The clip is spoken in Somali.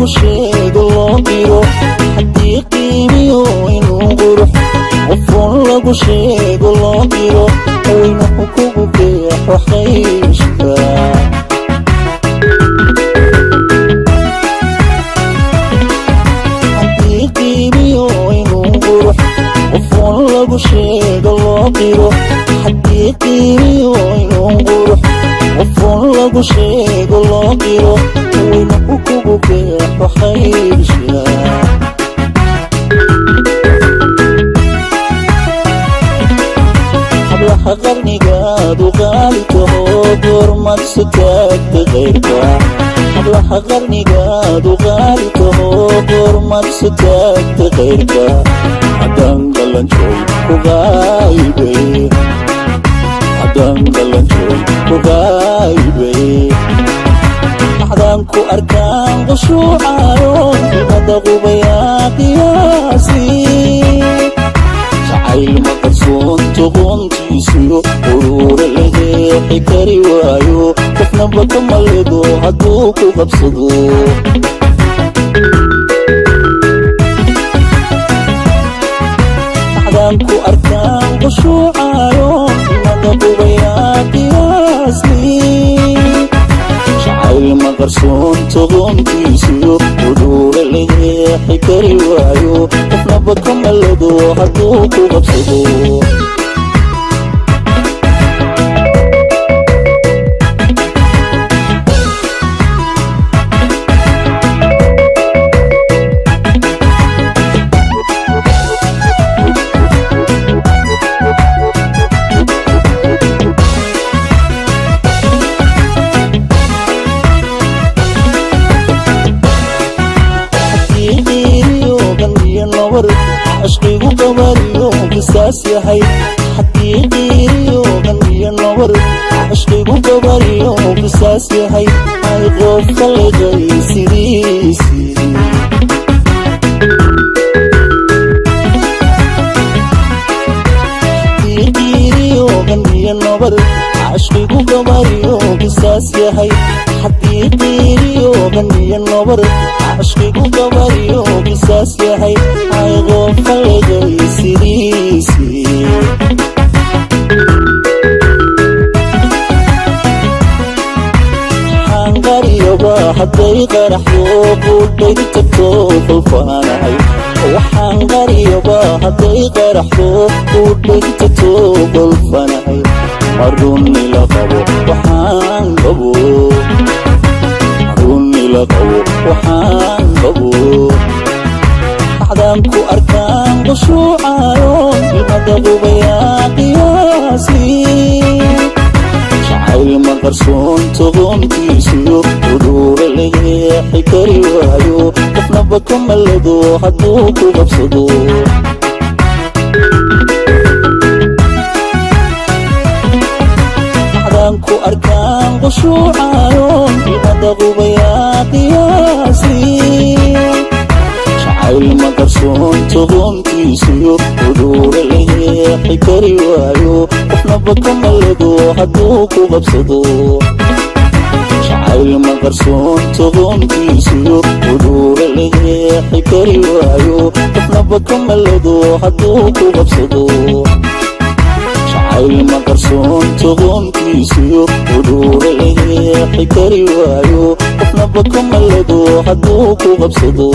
lagu sheego loo diro haddii qiimiyo inuu qurux qofoon lagu sheego loo diro waynuhu kugu beexo khayshka haddii qiimiyo inuu qurux qofoon lagu sheego loo diro haddii qiimiyo inuu qurux qofoon lagu sheego loo diro waynuhu kugu beexo khayshka hablaha qarnigaadu qaali taho goormad su taagta qayrka hablaha qarnigaadu qaali taho goormad su taagta qayrka haddaan galanjooy ku qaybay haddaan galanjooy ku qaybay haddaan ku arkaan qushuucayo ilmada qubayaa qiyaasi jacayl ma qarsoon toqontiisiyo uruura la deexi kari waayo qofnaba ka maledo hadduu ku qabsado haddaan ku arkaan qushuucayo ilmada qubayaa qiyaasni jacayl ma qarsoon toqontiisiyo uruura la deexi kari waayo qofnaba ka maledo hadduu ku qabsado عشقيقو قباريو قساس يحي حقيقيو غنية نور عشقيقو قباريو قساس يحي هاي غوف خلقي سيريسي حقيقيو غنية نور عشقيقو قباريو قساس يحي حقيقيو غنية نور عشقيقو قباريو قساس يحي هاي غوف خلقي سيريسي حنقريبا حدي قرحو قولي تبتو خلفاناي وحنقريبا حدي قرحو قولي تبتو خلفاناي مروني لقبو وحنقبو مروني لقبو وحنقبو haddaan ku arkaan qushuucayo ilmada qubayaa qiyaasi jacayl ma qarsoon toqontiisiyo uruura la deexi kari waayo qofnaba ka maledo hadduu ku qabsado haddaan ku arkaan qushuucayo ilmada qubayaa qiyaasi jacayl ma qarsoon toqontiisiyo uruura la deexi kari waayo qofnaba ka maledo hadduu ku qabsado jacayl ma qarsoon toqontiisiyo uruura la deexi kari waayo qofnaba ka maledo hadduu ku qabsado jacayl ma qarsoon toqontiisiyo uruura la deexi kari waayo qofnaba ka maledo hadduu ku qabsado